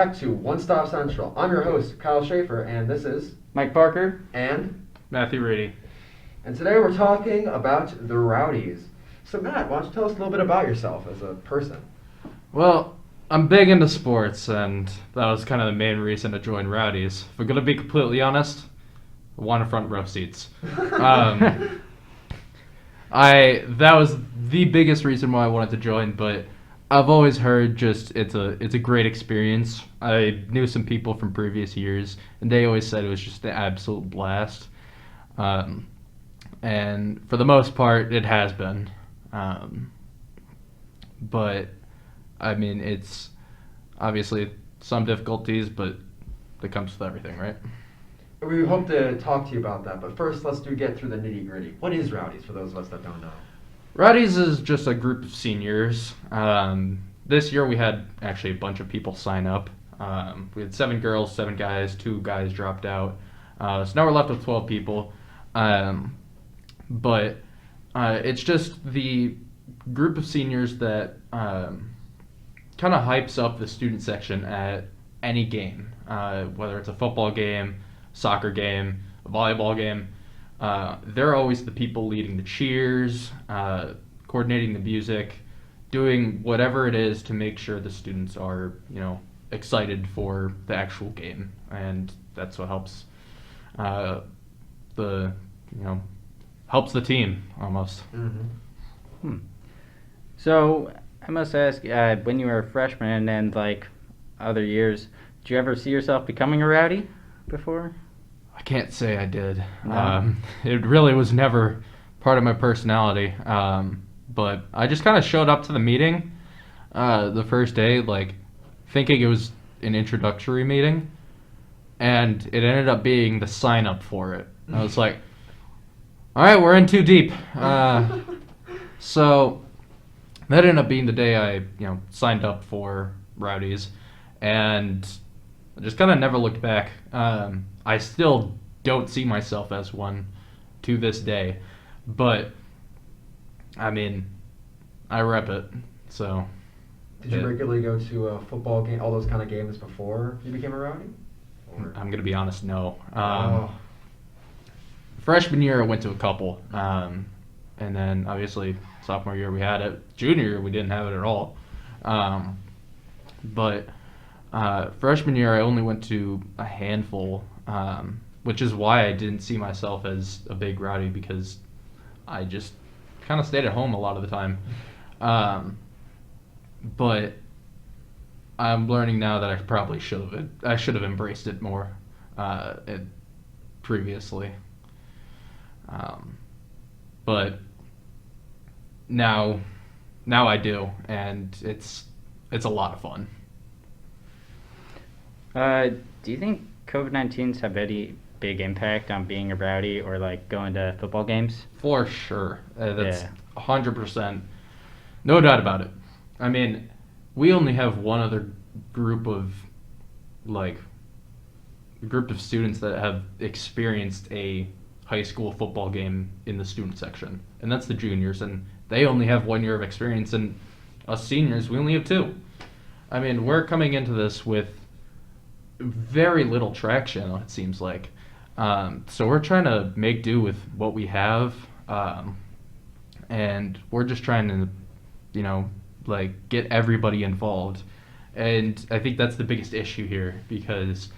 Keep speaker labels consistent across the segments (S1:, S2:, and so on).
S1: back to One Stop Central. I'm your host, Kyle Sheaffer, and this is
S2: Mike Parker.
S1: and
S3: Matthew Reedy.
S1: and today we're talking about the Rowdies. So Matt, why don't you tell us a little bit about yourself as a person?
S3: Well, I'm big into sports, and that was kind of the main reason to join Rowdies. If I'm going to be completely honest, I wanted front row seats. That was the biggest reason why I wanted to join, but I've always heard just it's a great experience. I knew some people from previous years, and they always said it was just an absolute blast. And for the most part, it has been. But I mean, it's obviously some difficulties, but that comes with everything, right?
S1: We hope to talk to you about that, but first let's get through the nitty gritty. What is Rowdies for those of us that don't know?
S3: Rowdies is just a group of seniors. This year we had actually a bunch of people sign up. We had 7 girls, 7 guys, 2 guys dropped out. So now we're left with 12 people. But it's just the group of seniors that kind of hypes up the student section at any game, whether it's a football game, soccer game, a volleyball game. They're always the people leading the cheers, coordinating the music, doing whatever it is to make sure the students are, excited for the actual game, and that's what helps helps the team almost.
S1: Mm-hmm.
S2: So I must ask, when you were a freshman and like other years, did you ever see yourself becoming a rowdy before?
S3: I can't say I did.
S2: No?
S3: It really was never part of my personality. But I just kind of showed up to the meeting the first day, like thinking it was an introductory meeting, and it ended up being the sign up for it. I was like, all right, we're in too deep. So that ended up being the day I, signed up for Rowdies, and I just kind of never looked back. I still don't see myself as one to this day, but I mean, I rep it. So.
S1: Did you regularly go to a football game, all those kind of games before you became a Rowdy? Or?
S3: I'm gonna be honest, no.
S1: Oh.
S3: Freshman year, I went to a couple, and then obviously sophomore year we had it. Junior year, we didn't have it at all. But freshman year, I only went to a handful, which is why I didn't see myself as a big rowdy, because I just kind of stayed at home a lot of the time. But I'm learning now that I probably should have embraced it more previously. But now I do, and it's a lot of fun.
S2: Do you think COVID-19's have any big impact on being a rowdy or like going to football games?
S3: For sure. That's
S2: Yeah.
S3: 100%. No doubt about it. I mean, we only have one other group of students that have experienced a high school football game in the student section, and that's the juniors, and they only have 1 year of experience, and us seniors, we only have 2. I mean, we're coming into this with very little traction, it seems like. So we're trying to make do with what we have, and we're just trying to, get everybody involved. And I think that's the biggest issue here, because,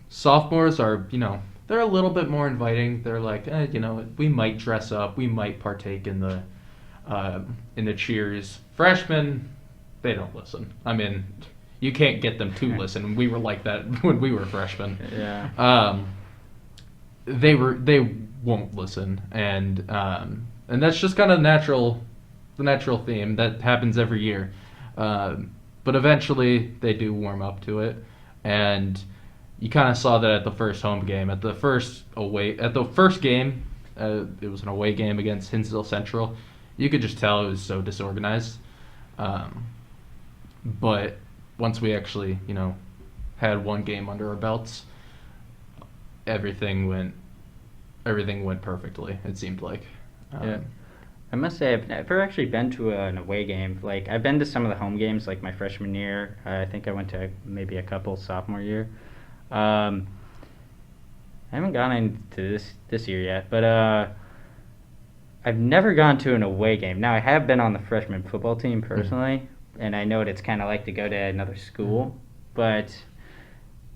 S3: sophomores are, they're a little bit more inviting. They're like, we might dress up, we might partake in the cheers. Freshmen, they don't listen. I mean, you can't get them to listen. We were like that when we were freshmen.
S2: Yeah.
S3: They won't listen, and that's just kind of the natural theme that happens every year. But eventually they do warm up to it, and you kind of saw that at the first home game. At the first game, it was an away game against Hinsdale Central. You could just tell it was so disorganized. But once we actually, had one game under our belts, everything went perfectly. It seemed like.
S2: Yeah. I must say I've never actually been to an away game. Like I've been to some of the home games, like my freshman year. I think I went to maybe a couple sophomore year. Um, I haven't gone into this year yet, but I've never gone to an away game. Now I have been on the freshman football team personally, and I know what it's kind of like to go to another school. But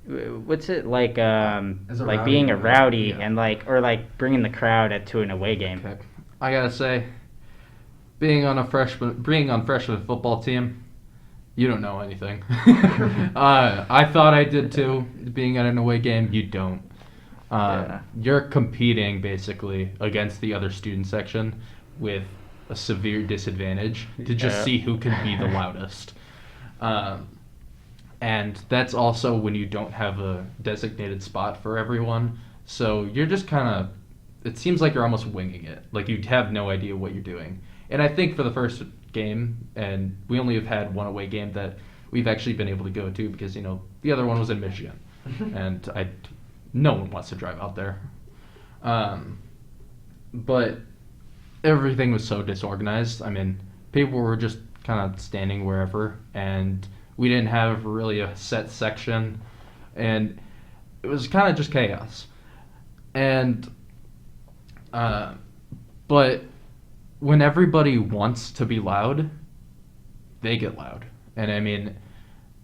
S2: what's it like?
S1: As a
S2: Like
S1: rowdy,
S2: being a rowdy
S1: yeah.
S2: and like bringing the crowd to an away game.
S3: Okay. I gotta say, being on freshman football team, you don't know anything. I thought I did too. Being at an away game, you don't.
S2: Yeah.
S3: You're competing basically against the other student section with a severe disadvantage to just
S2: Yeah.
S3: see who can be the loudest. And that's also when you don't have a designated spot for everyone. So you're just kind of, it seems like you're almost winging it. Like you have no idea what you're doing. And I think for the first game, and we only have had one away game that we've actually been able to go to because, the other one was in Michigan. And no one wants to drive out there. But everything was so disorganized. I mean, people were just kind of standing wherever, and we didn't have really a set section, and it was kind of just chaos. And, but when everybody wants to be loud, they get loud. And I mean,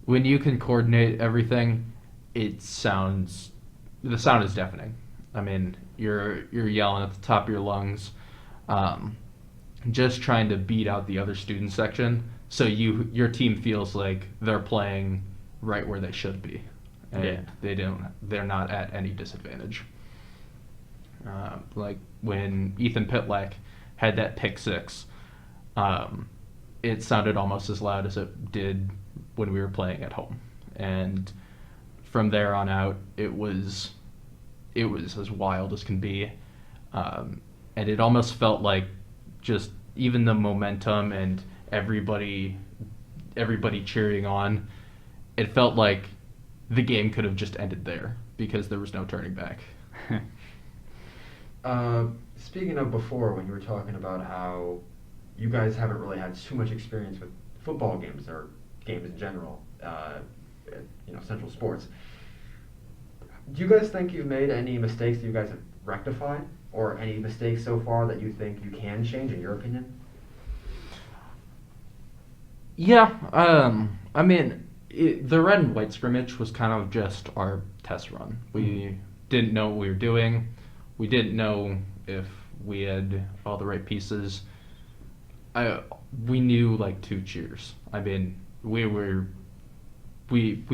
S3: when you can coordinate everything, the sound is deafening. I mean, you're yelling at the top of your lungs, just trying to beat out the other student section, so your team feels like they're playing right where they should be, and they're not at any disadvantage. Like when Ethan Pitlack had that pick six, it sounded almost as loud as it did when we were playing at home, and from there on out, it was as wild as can be, and it almost felt like just even the momentum and everybody cheering on, it felt like the game could have just ended there because there was no turning back.
S1: Speaking of before, when you were talking about how you guys haven't really had too much experience with football games or games in general, Central Sports. Do you guys think you've made any mistakes that you guys have rectified, or any mistakes so far that you think you can change, in your opinion?
S3: Yeah, I mean, the red and white scrimmage was kind of just our test run. We didn't know what we were doing. We didn't know if we had all the right pieces. We knew like 2 cheers. I mean, we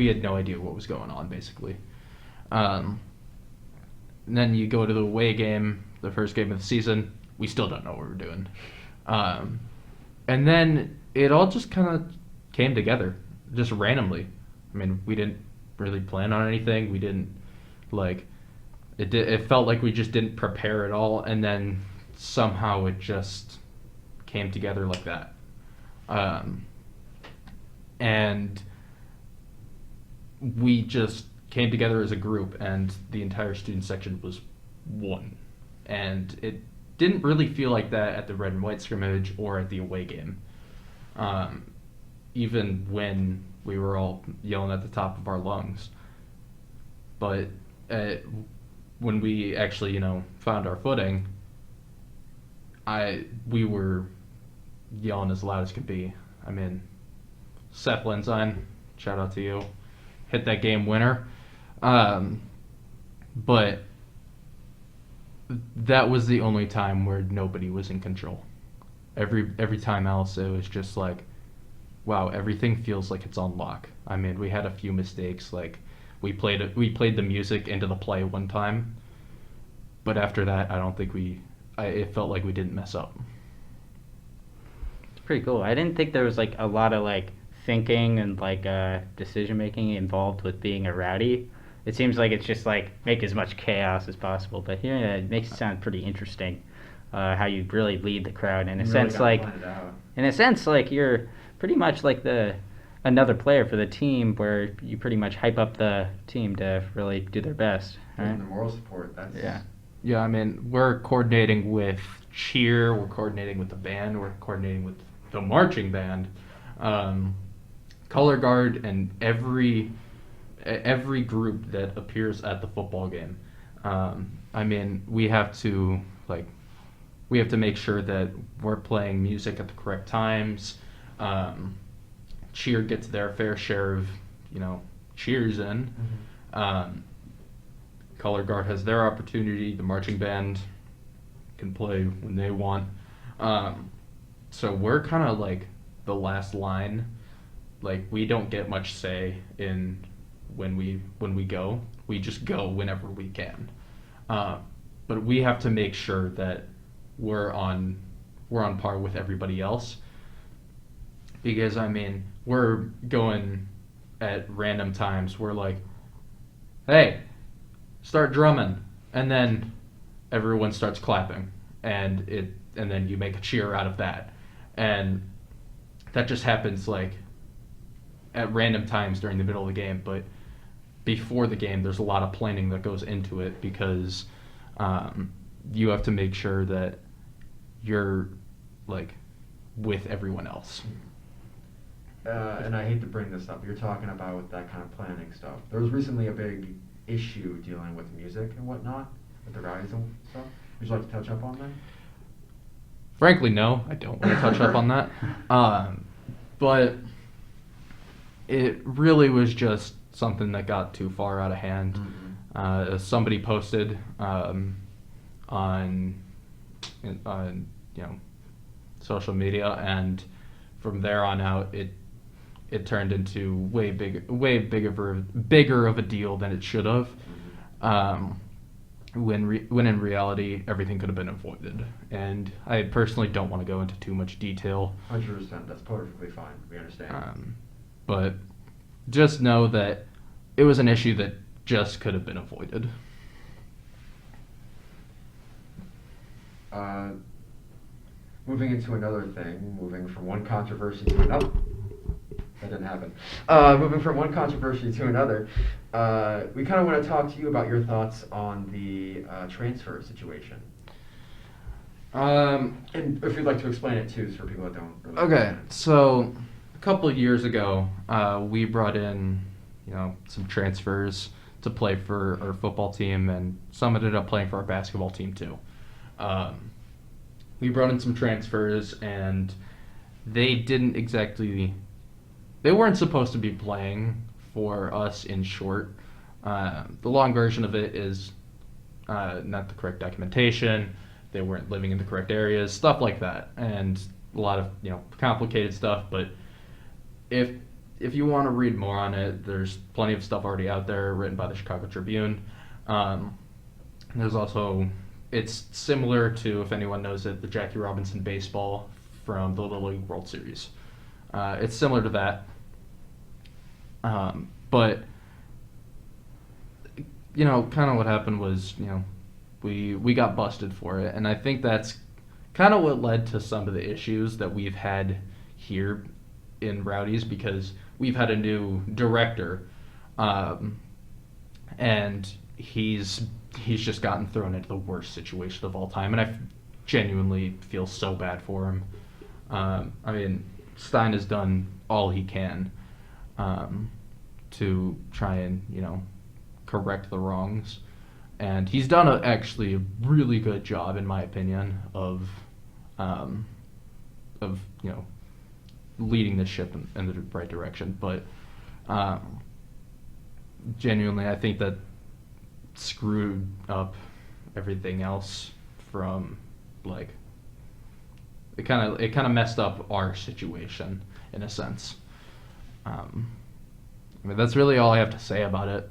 S3: had no idea what was going on basically. And then you go to the away game, the first game of the season. We still don't know what we're doing. And then it all just kind of came together, just randomly. I mean, we didn't really plan on anything. We didn't it felt like we just didn't prepare at all, and then somehow it just came together like that. And we just came together as a group, and the entire student section was one. And it didn't really feel like that at the red and white scrimmage or at the away game. Even when we were all yelling at the top of our lungs. But when we actually, found our footing, we were yelling as loud as could be. I mean, Seth Lenzine, shout out to you, hit that game winner. But that was the only time where nobody was in control. Every time else, it was just like, wow, everything feels like it's on lock. I mean, we had a few mistakes, like we played the music into the play one time, but after that, I don't think it felt like we didn't mess up.
S2: It's pretty cool. I didn't think there was like a lot of like thinking and like decision making involved with being a rowdy. It seems like it's just like make as much chaos as possible, but here it makes it sound pretty interesting. How you really lead the crowd in a sense, like you're pretty much like another player for the team, where you pretty much hype up the team to really do their best. Right?
S1: And the moral support.
S3: Yeah, I mean, we're coordinating with cheer, we're coordinating with the band, we're coordinating with the marching band, um, color guard, and every group that appears at the football game. I mean, like we have to make sure that we're playing music at the correct times. Um, cheer gets their fair share of, cheers in. Um, color guard has their opportunity. The marching band can play when they want. Um, so we're kind of like the last line. Like we don't get much say in when we go. We just go whenever we can. Uh, but we have to make sure that we're on par with everybody else, because I mean we're going at random times. We're like, hey, start drumming, and then everyone starts clapping, and then you make a cheer out of that, and that just happens like at random times during the middle of the game. But before the game, there's a lot of planning that goes into it, because you have to make sure that you're like with everyone else.
S1: And I hate to bring this up, you're talking about with that kind of planning stuff. There was recently a big issue dealing with music and whatnot, with the rowdies and stuff. Would you like to touch up on that?
S3: Frankly, no, I don't want to touch up on that. But it really was just something that got too far out of hand. Somebody posted on social media, and from there on out, it turned into way bigger of a deal than it should have. When in reality, everything could have been avoided. And I personally don't want to go into too much detail.
S1: 100%, that's perfectly fine. We understand.
S3: But just know that it was an issue that just could have been avoided.
S1: Moving into another thing, moving from one controversy to another. That didn't happen. Moving from one controversy to another, we kind of want to talk to you about your thoughts on the transfer situation. And if you'd like to explain it too, for people that don't really understand.
S3: So a couple of years ago, we brought in, some transfers to play for our football team, and some ended up playing for our basketball team too. We brought in some transfers, and they weren't supposed to be playing for us, in short. The long version of it is not the correct documentation. They weren't living in the correct areas, stuff like that, and a lot of complicated stuff. But if you want to read more on it, there's plenty of stuff already out there written by the Chicago Tribune. There's also, it's similar to, if anyone knows it, the Jackie Robinson baseball from the Little League World Series. It's similar to that. But kind of what happened was, we got busted for it, and I think that's kind of what led to some of the issues that we've had here in Rowdies, because we've had a new director, and he's just gotten thrown into the worst situation of all time, and I genuinely feel so bad for him. I mean, Stein has done all he can to try and correct the wrongs, and he's done actually a really good job, in my opinion, of leading the ship in the right direction. But genuinely, I think that screwed up everything else. From like, it kind of messed up our situation in a sense. I mean, that's really all I have to say about it.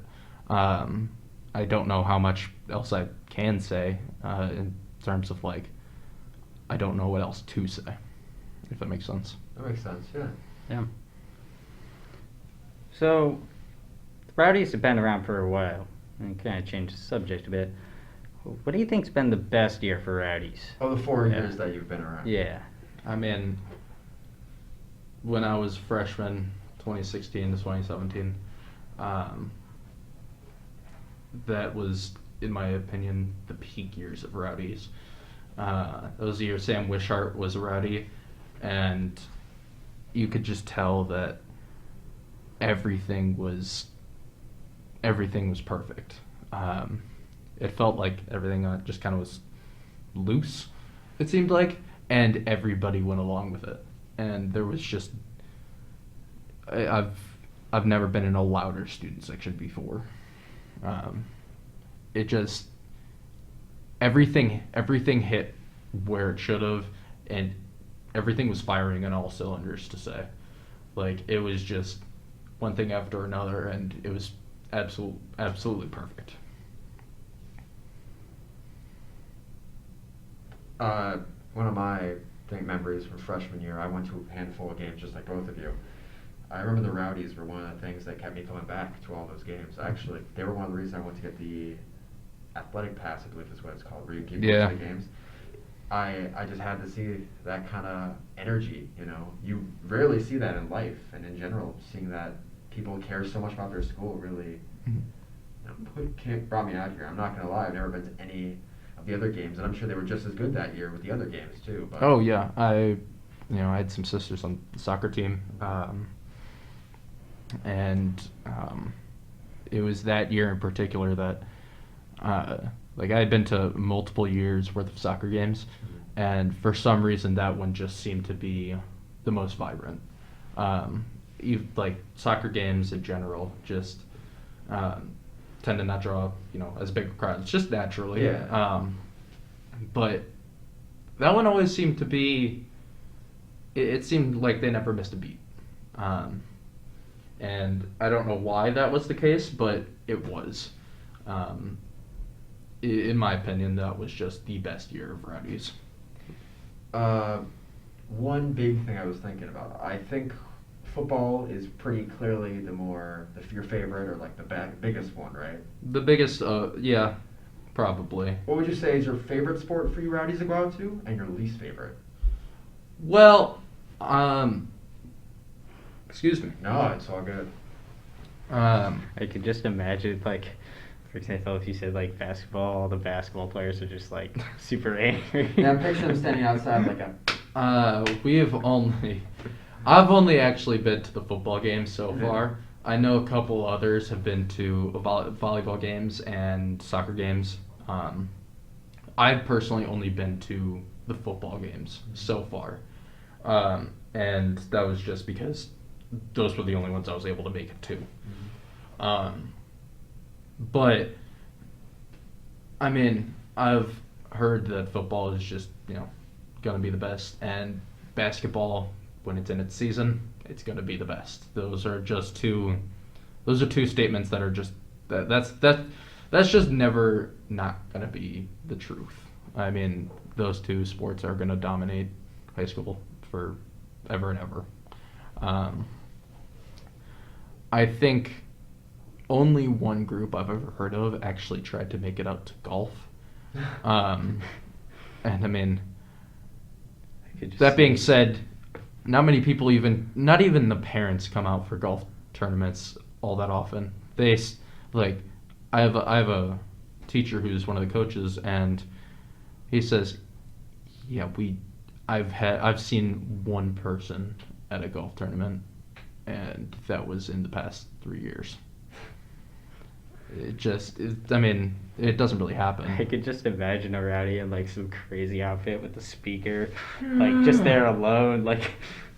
S3: I don't know how much else I can say in terms of I don't know what else to say, if that makes sense.
S1: That makes sense, yeah.
S2: Yeah. So, the Rowdies have been around for a while, and kind of changed the subject a bit. What do you think's been the best year for Rowdies?
S1: Oh, the 4 years that you've been around.
S2: Yeah.
S3: I mean, when I was freshman, 2016 to 2017, that was in my opinion, the peak years of Rowdies. Those years Sam Wishart was a Rowdy, and you could just tell that everything was perfect. It felt like everything just kind of was loose, it seemed like, and everybody went along with it. And there was just I've never been in a louder student section before. It just everything hit where it should have, and everything was firing on all cylinders, to say. Like, it was just one thing after another, and it was absolutely perfect.
S1: One of my memories from freshman year, I went to a handful of games just like both of you. I remember the Rowdies were one of the things that kept me coming back to all those games. Actually, they were one of the reasons I went to get the athletic pass, I believe is what it's called, where you can keep going to the games. I just had to see that kind of energy, you know. You rarely see that in life, and in general, seeing that people care so much about their school really brought me out here. I'm not going to lie, I've never been to any of the other games, and I'm sure they were just as good that year with the other games too. But
S3: oh yeah, I had some sisters on the soccer team, and it was that year in particular that like, I had been to multiple years worth of soccer games, and for some reason that one just seemed to be the most vibrant. Like, soccer games in general just tend to not draw, as big crowds, just naturally.
S1: Yeah.
S3: But that one always seemed to be. It seemed like they never missed a beat. And I don't know why that was the case, but it was. In my opinion, that was just the best year of Rowdies.
S1: One big thing I was thinking about, I think football is pretty clearly your favorite, or like the biggest one, right?
S3: The biggest, yeah, probably.
S1: What would you say is your favorite sport for you Rowdies to go out to, and your least favorite?
S3: Well, excuse me.
S1: No, it's all good.
S2: I could just imagine, like, for example, if you said, like, basketball, all the basketball players are just, like, super angry.
S1: Yeah, I'm picturing them standing outside like a...
S3: I've only actually been to the football games so far. I know a couple others have been to volleyball games and soccer games. I've personally only been to the football games so far. And that was just because those were the only ones I was able to make it to. But, I mean, I've heard that football is just, going to be the best, and basketball, when it's in its season, it's going to be the best. Those are two statements that are just, that's just never not going to be the truth. I mean, those two sports are going to dominate high school for ever and ever. I think only one group I've ever heard of actually tried to make it out to golf. And I mean, that being said, not many people not even the parents come out for golf tournaments all that often. I have a teacher who's one of the coaches, and he says, yeah, I've seen one person at a golf tournament, and that was in the past 3 years. It doesn't really happen.
S2: I could just imagine a Rowdy in, like, some crazy outfit with the speaker, like, just there alone, like,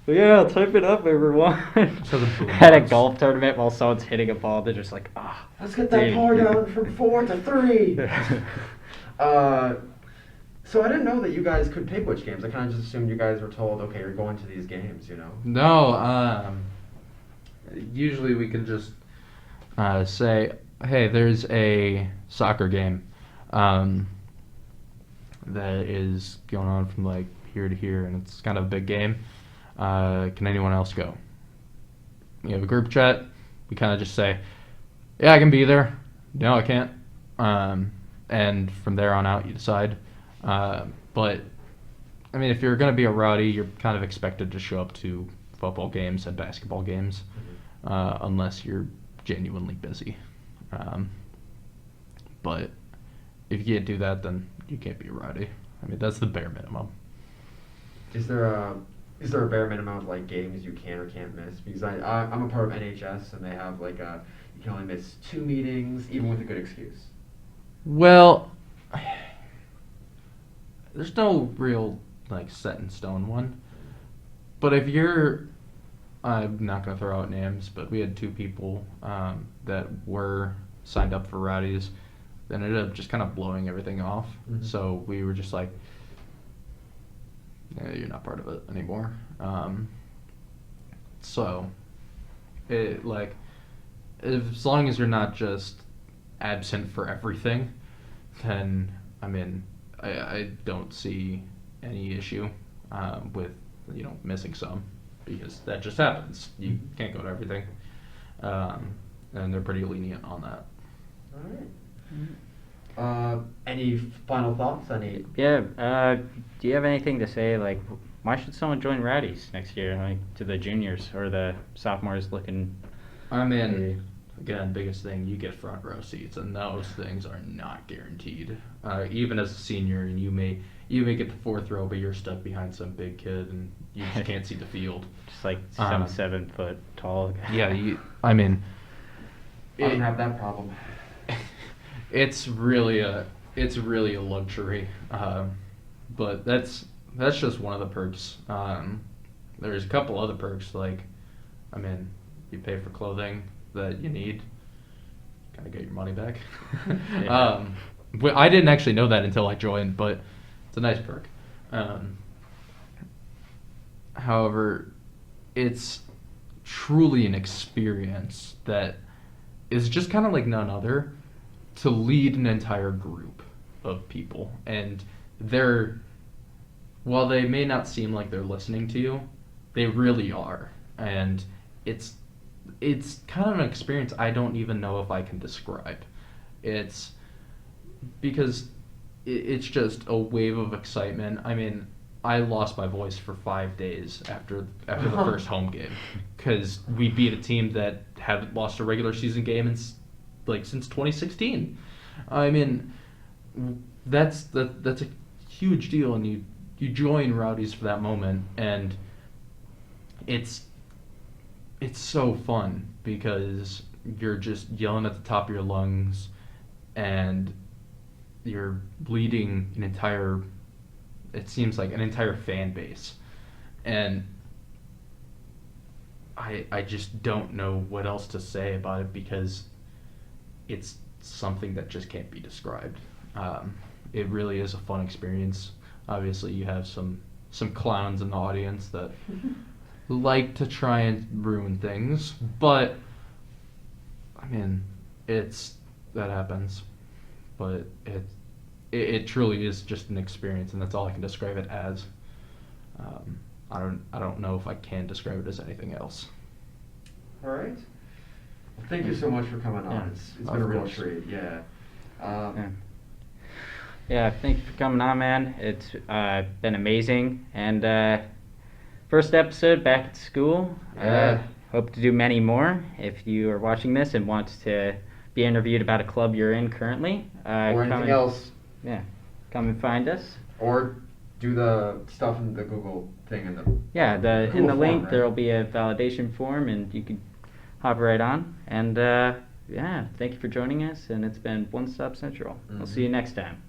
S2: yeah, type it up, everyone. At a golf tournament while someone's hitting a ball, they're just like,
S1: let's get that par down from 4 to 3. So I didn't know that you guys could pick which games. I kind of just assumed you guys were told, okay, you're going to these games,
S3: No, usually we can just say, hey, there's a soccer game that is going on from, like, here to here, and it's kind of a big game. Can anyone else go? We have a group chat. We kind of just say, yeah, I can be there. No, I can't. And from there on out, you decide. But, I mean, if you're going to be a Rowdy, you're kind of expected to show up to football games and basketball games, unless you're genuinely busy. But if you can't do that, then you can't be a rowdy. I mean, that's the bare minimum.
S1: Is there a bare minimum of like games you can or can't miss? Because I'm a part of NHS and they have like you can only miss 2 meetings even with a good excuse.
S3: Well, there's no real like set in stone one. But if you're, I'm not gonna throw out names, but we had 2 people that were signed up for rowdies, that ended up just kind of blowing everything off.
S1: Mhm.
S3: So we were just like, you're not part of it anymore. So, it like, as long as you're not just absent for everything, then I mean, I don't see any issue with missing some, because that just happens. You can't go to everything, and they're pretty lenient on that.
S1: All right. Any final thoughts? Any?
S2: Yeah. Do you have anything to say? Like, why should someone join Rowdies next year? Like, to the juniors or the sophomores looking?
S3: I mean, again, biggest thing, you get front row seats, and those things are not guaranteed. Even as a senior, and you may get the 4th row, but you're stuck behind some big kid, and you just can't see the field.
S2: Just like some 7 foot tall guy.
S3: Yeah, I mean,
S1: I don't have that problem.
S3: it's really a luxury, but that's just one of the perks. There's a couple other perks, like, I mean, you pay for clothing that you need, kind of get your money back.
S2: Yeah.
S3: I didn't actually know that until I joined, but it's a nice perk. However, it's truly an experience that is just kind of like none other, to lead an entire group of people. And while they may not seem like they're listening to you, they really are. And it's kind of an experience I don't even know if I can describe. It's because it's just a wave of excitement. I mean, I lost my voice for 5 days after the first home game, because we beat a team that hadn't lost a regular season game since 2016. I mean, that's a huge deal, and you join Rowdies for that moment, and it's so fun because you're just yelling at the top of your lungs, and you're leading it seems like an entire fan base, and I just don't know what else to say about it, because it's something that just can't be described. It really is a fun experience. Obviously, you have some clowns in the audience that like to try and ruin things, but I mean, that happens. But it truly is just an experience, and that's all I can describe it as. I don't know if I can describe it as anything else.
S1: All right. Well, thank you so much for coming on.
S2: Yeah.
S1: It's been a real treat. Yeah.
S2: Yeah, thank you for coming on, man. It's been amazing. And first episode back at school.
S1: Yeah.
S2: Hope to do many more. If you are watching this and want to be interviewed about a club you're in currently,
S1: Or anything else.
S2: Yeah, come and find us.
S1: Or do the stuff in the Google thing in the.
S2: Yeah, in
S1: Google
S2: the link
S1: form,
S2: there will
S1: right?
S2: be a validation form, and you can hop right on. And yeah, thank you for joining us. And it's been One Stop Central. We'll see you next time.